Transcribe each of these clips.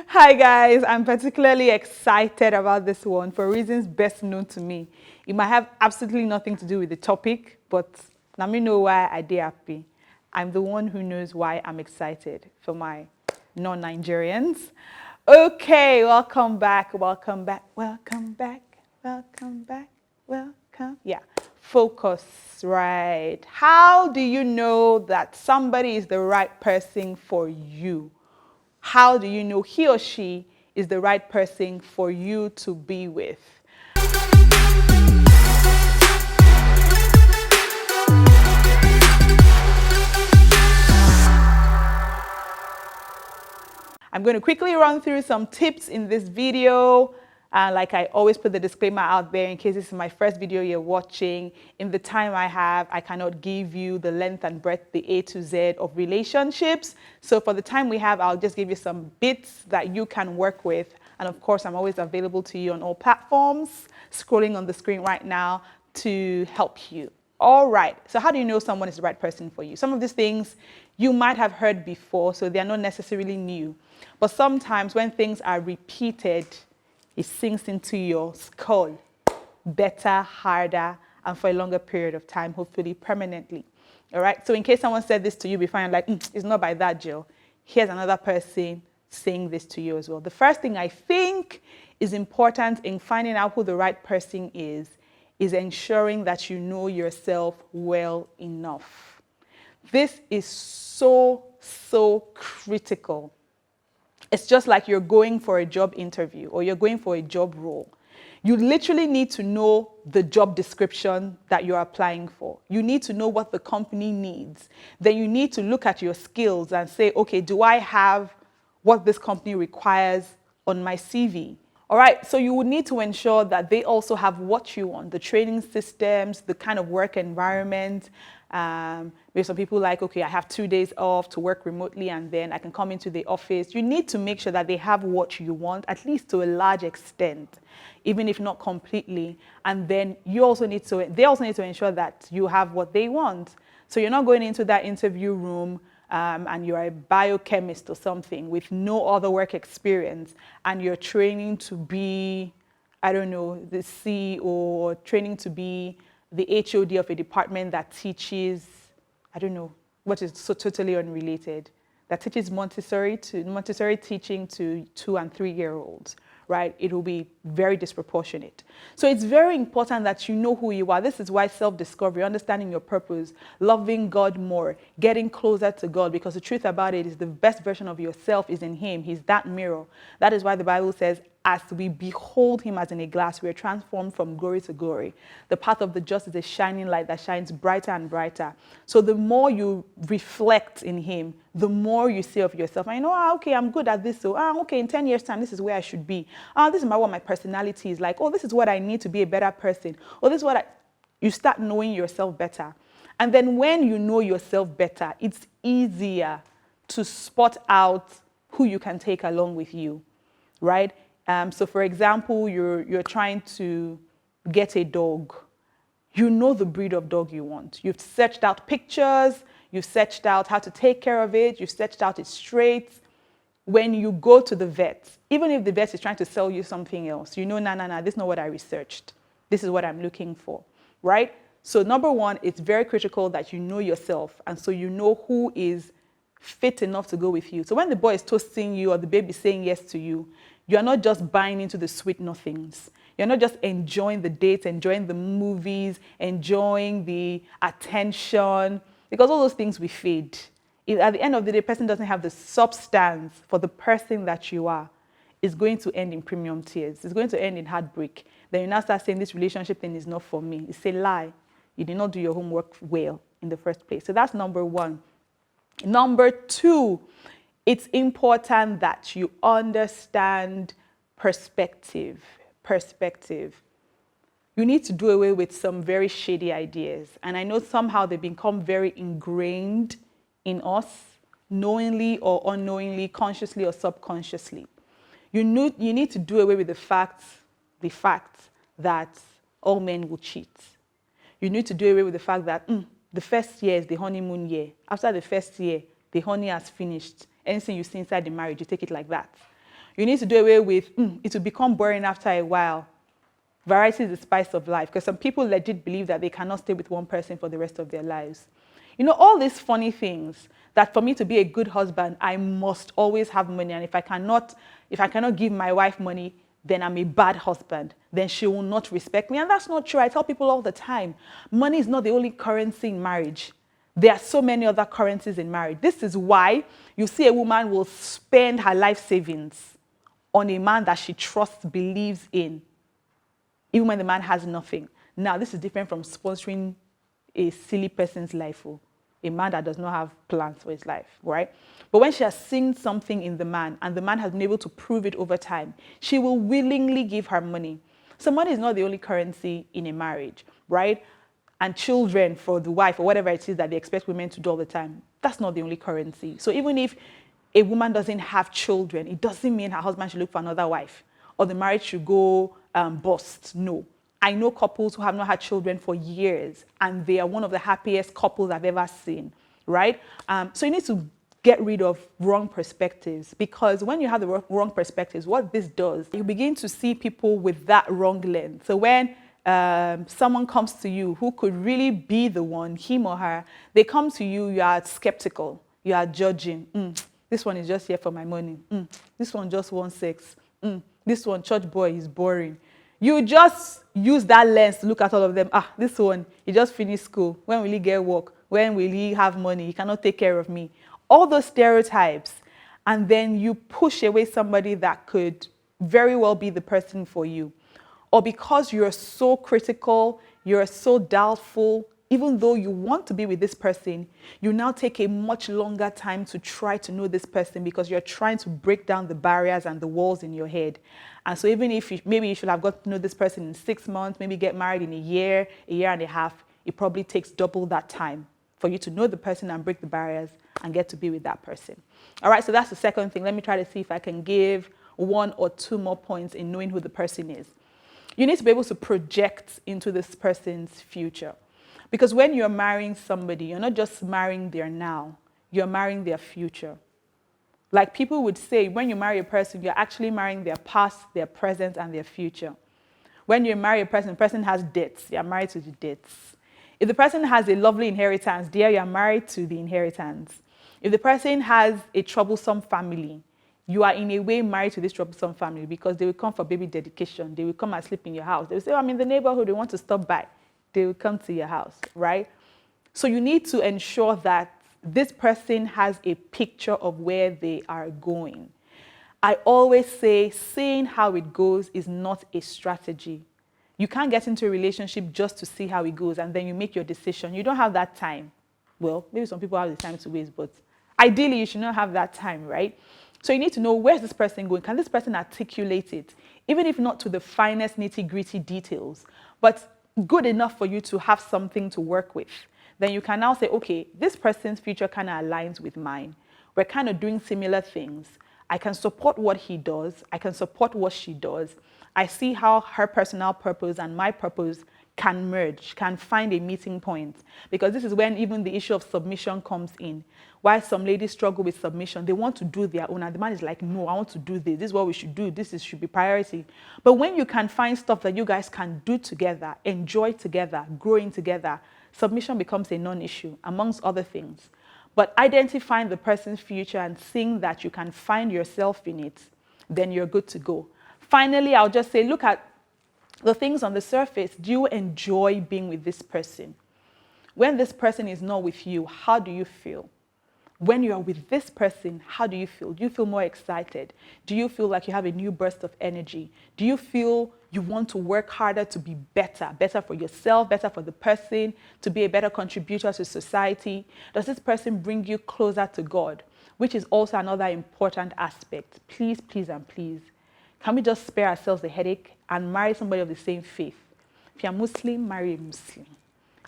Hi guys, I'm particularly excited about this one for reasons best known to me. It might have absolutely nothing to do with the topic, but let me know why I did happy. I'm the one who knows why I'm excited for my non-Nigerians. Okay, welcome back, welcome back, welcome back, welcome back, welcome. Yeah, focus, right? How do you know that somebody is the right person for you? How do you know he or she is the right person for you to be with? I'm going to quickly run through some tips in this video. Like I always put the disclaimer out there in case this is my first video you're watching. In the time I have, I cannot give you the length and breadth, the A to Z of relationships. So for the time we have, I'll just give you some bits that you can work with. And of course, I'm always available to you on all platforms, scrolling on the screen right now to help you. All right, so how do you know someone is the right person for you? Some of these things you might have heard before, so they're not necessarily new. But sometimes when things are repeated, it sinks into your skull better, harder, and for a longer period of time, hopefully permanently. All right, so in case someone said this to you before, I'm like, it's not by that, Jill. Here's another person saying this to you as well. The first thing I think is important in finding out who the right person is ensuring that you know yourself well enough. This is so critical. It's just like you're going for a job interview or you're going for a job role. You literally need to know the job description that you're applying for. You need to know what the company needs. Then you need to look at your skills and say, okay, do I have what this company requires on my CV? All right, so you would need to ensure that they also have what you want, the training systems, the kind of work environment. Maybe some people like, okay, I have 2 days off to work remotely and then I can come into the office. You need to make sure that they have what you want, at least to a large extent, even if not completely. And then they also need to ensure that you have what they want. So you're not going into that interview room and you're a biochemist or something with no other work experience and you're training to be, I don't know, the CEO or training to be the HOD of a department that teaches, I don't know, what is so totally unrelated, that teaches Montessori teaching to 2 and 3 year olds, right? It will be very disproportionate. So it's very important that you know who you are. This is why self-discovery, understanding your purpose, loving God more, getting closer to God, because the truth about it is the best version of yourself is in Him. He's that mirror. That is why the Bible says, as we behold Him as in a glass, we are transformed from glory to glory. The path of the just is a shining light that shines brighter and brighter. So the more you reflect in Him, the more you see of yourself. And you know, okay, I'm good at this. So, okay, in 10 years' time, this is where I should be. This is what my personality is like. Oh, this is what I need to be a better person. Oh, this is what you start knowing yourself better. And then when you know yourself better, it's easier to spot out who you can take along with you, right? So for example, you're trying to get a dog. You know the breed of dog you want. You've searched out pictures, you've searched out how to take care of it, you've searched out its traits. When you go to the vet, even if the vet is trying to sell you something else, you know, nah, this is not what I researched. This is what I'm looking for, right? So number one, it's very critical that you know yourself, and so you know who is fit enough to go with you. So when the boy is toasting you or the baby is saying yes to you, you're not just buying into the sweet nothings. You're not just enjoying the dates, enjoying the movies, enjoying the attention, because all those things will fade. At the end of the day, the person doesn't have the substance for the person that you are. It's going to end in premium tears. It's going to end in heartbreak. Then you now start saying this relationship thing is not for me. It's a lie. You did not do your homework well in the first place. So that's number one. Number two, it's important that you understand perspective. You need to do away with some very shady ideas. And I know somehow they become very ingrained in us, knowingly or unknowingly, consciously or subconsciously. You need to do away with the fact that all men will cheat. You need to do away with the fact that the first year is the honeymoon year. After the first year, the honey has finished. Anything you see inside the marriage, you take it like that. You need to do away with, it will become boring after a while. Variety is the spice of life, because some people legit believe that they cannot stay with one person for the rest of their lives. You know, all these funny things, that for me to be a good husband, I must always have money. And if I cannot give my wife money, then I'm a bad husband. Then she will not respect me. And that's not true. I tell people all the time, money is not the only currency in marriage. There are so many other currencies in marriage. This is why you see a woman will spend her life savings on a man that she trusts, believes in, even when the man has nothing. Now, this is different from sponsoring a silly person's life, or a man that does not have plans for his life, right? But when she has seen something in the man, and the man has been able to prove it over time, she will willingly give her money. So money is not the only currency in a marriage, right? And children for the wife, or whatever it is that they expect women to do all the time, that's not the only currency. So even if a woman doesn't have children, it doesn't mean her husband should look for another wife, or the marriage should go bust. No. I know couples who have not had children for years, and they are one of the happiest couples I've ever seen, right? So you need to get rid of wrong perspectives, because when you have the wrong perspectives, what this does, you begin to see people with that wrong lens. So when someone comes to you who could really be the one, him or her, they come to you, you are skeptical, you are judging. This one is just here for my money. This one just wants sex. This one, church boy, is boring. You just use that lens to look at all of them. This one, he just finished school. When will he get work? When will he have money? He cannot take care of me. All those stereotypes. And then you push away somebody that could very well be the person for you. Or because you're so critical, you're so doubtful, even though you want to be with this person, you now take a much longer time to try to know this person, because you're trying to break down the barriers and the walls in your head. And so even if maybe you should have got to know this person in 6 months, maybe get married in a year and a half, it probably takes double that time for you to know the person and break the barriers and get to be with that person. All right, so that's the second thing. Let me try to see if I can give 1 or 2 more points in knowing who the person is. You need to be able to project into this person's future. Because when you're marrying somebody, you're not just marrying their now, you're marrying their future. Like people would say, when you marry a person, you're actually marrying their past, their present, and their future. When you marry a person, the person has debts, you're married to the debts. If the person has a lovely inheritance, dear, you're married to the inheritance. If the person has a troublesome family, you are in a way married to this troublesome family, because they will come for baby dedication. They will come and sleep in your house. They will say, I'm in the neighborhood, they want to stop by. They will come to your house, right? So you need to ensure that this person has a picture of where they are going. I always say, seeing how it goes is not a strategy. You can't get into a relationship just to see how it goes and then you make your decision. You don't have that time. Well, maybe some people have the time to waste, but ideally you should not have that time, right? So you need to know, where's this person going? Can this person articulate it? Even if not to the finest nitty-gritty details, but good enough for you to have something to work with. Then you can now say, okay, this person's future kind of aligns with mine. We're kind of doing similar things. I can support what he does. I can support what she does. I see how her personal purpose and my purpose can merge, can find a meeting point. Because this is when even the issue of submission comes in. Why some ladies struggle with submission, they want to do their own, and the man is like, no, I want to do this. This is what we should do. Should be priority. But when you can find stuff that you guys can do together, enjoy together, growing together, submission becomes a non-issue, amongst other things. But identifying the person's future and seeing that you can find yourself in it, then you're good to go. Finally, I'll just say, look at the things on the surface. Do you enjoy being with this person? When this person is not with you, how do you feel? When you're with this person, how do you feel? Do you feel more excited? Do you feel like you have a new burst of energy? Do you feel you want to work harder to be better? Better for yourself, better for the person, to be a better contributor to society? Does this person bring you closer to God? Which is also another important aspect. Please, please, and please, can we just spare ourselves the headache and marry somebody of the same faith? If you're Muslim, marry a Muslim.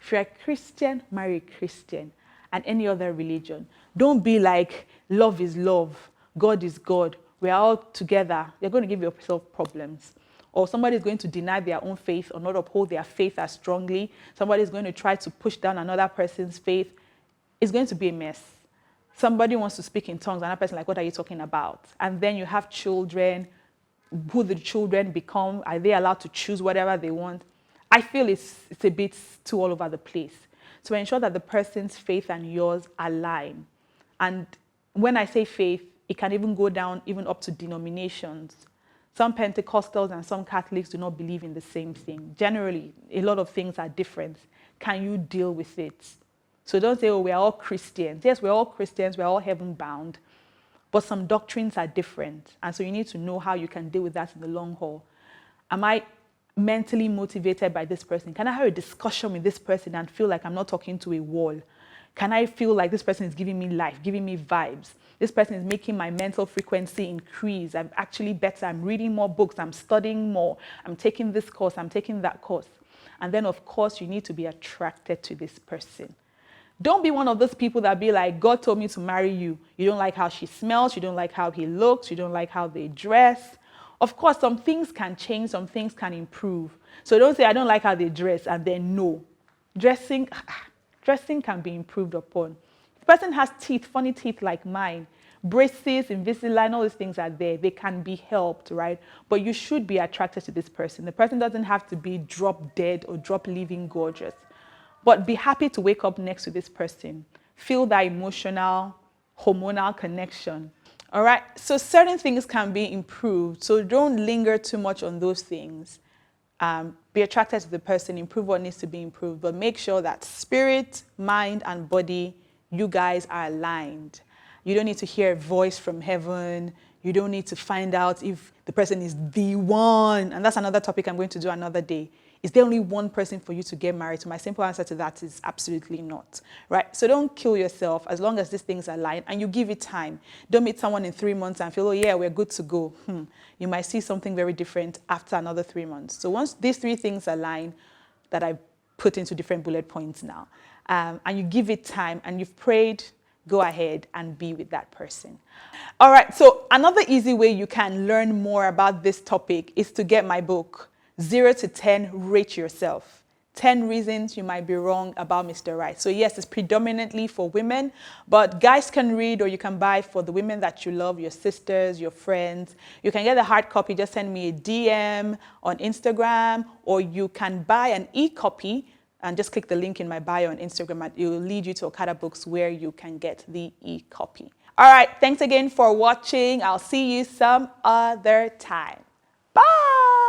If you're a Christian, marry a Christian. And any other religion. Don't be like, love is love, God is God, we're all together. You're going to give yourself problems. Or somebody is going to deny their own faith or not uphold their faith as strongly. Somebody is going to try to push down another person's faith. It's going to be a mess. somebody wants to speak in tongues, and that person like, what are you talking about? And then you have children, who the children become, are they allowed to choose whatever they want? I feel it's a bit too all over the place. To ensure that the person's faith and yours align. And when I say faith, it can even go down even up to denominations. Some Pentecostals and some Catholics do not believe in the same thing. Generally, a lot of things are different. Can you deal with it? So don't say, oh, we're all Christians. Yes, we're all Christians, we're all heaven bound. But some doctrines are different. And so you need to know how you can deal with that in the long haul. Am I mentally motivated by this person? Can I have a discussion with this person and feel like I'm not talking to a wall? Can I feel like this person is giving me life, giving me vibes? This person is making my mental frequency increase. I'm actually better. I'm reading more books. I'm studying more. I'm taking this course. I'm taking that course. And then, of course, you need to be attracted to this person. Don't be one of those people that be like, God told me to marry you. You don't like how she smells. You don't like how he looks. You don't like how they dress. Of course, some things can change. Some things can improve. So don't say, I don't like how they dress, and then no. Dressing can be improved upon. If the person has teeth, funny teeth like mine, braces, Invisalign, all these things are there. They can be helped, right? But you should be attracted to this person. The person doesn't have to be drop dead or drop living gorgeous. But be happy to wake up next to this person. Feel that emotional, hormonal connection. All right? So certain things can be improved. So don't linger too much on those things. Be attracted to the person, improve what needs to be improved, but make sure that spirit, mind, and body, you guys are aligned. You don't need to hear a voice from heaven. You don't need to find out if the person is the one. And that's another topic I'm going to do another day. Is there only one person for you to get married to? My simple answer to that is absolutely not, right? So don't kill yourself as long as these things align and you give it time. Don't meet someone in 3 months and feel, oh yeah, we're good to go. You might see something very different after another 3 months. So once these 3 things align that I put into different bullet points now, and you give it time and you've prayed, go ahead and be with that person. All right, so another easy way you can learn more about this topic is to get my book, 0 to 10, Rate Yourself. 10 reasons you might be wrong about Mr. Right. So yes, it's predominantly for women, but guys can read, or you can buy for the women that you love, your sisters, your friends. You can get the hard copy, just send me a DM on Instagram, or you can buy an e-copy and just click the link in my bio on Instagram, and it will lead you to Okada Books where you can get the e-copy. All right, thanks again for watching. I'll see you some other time. Bye.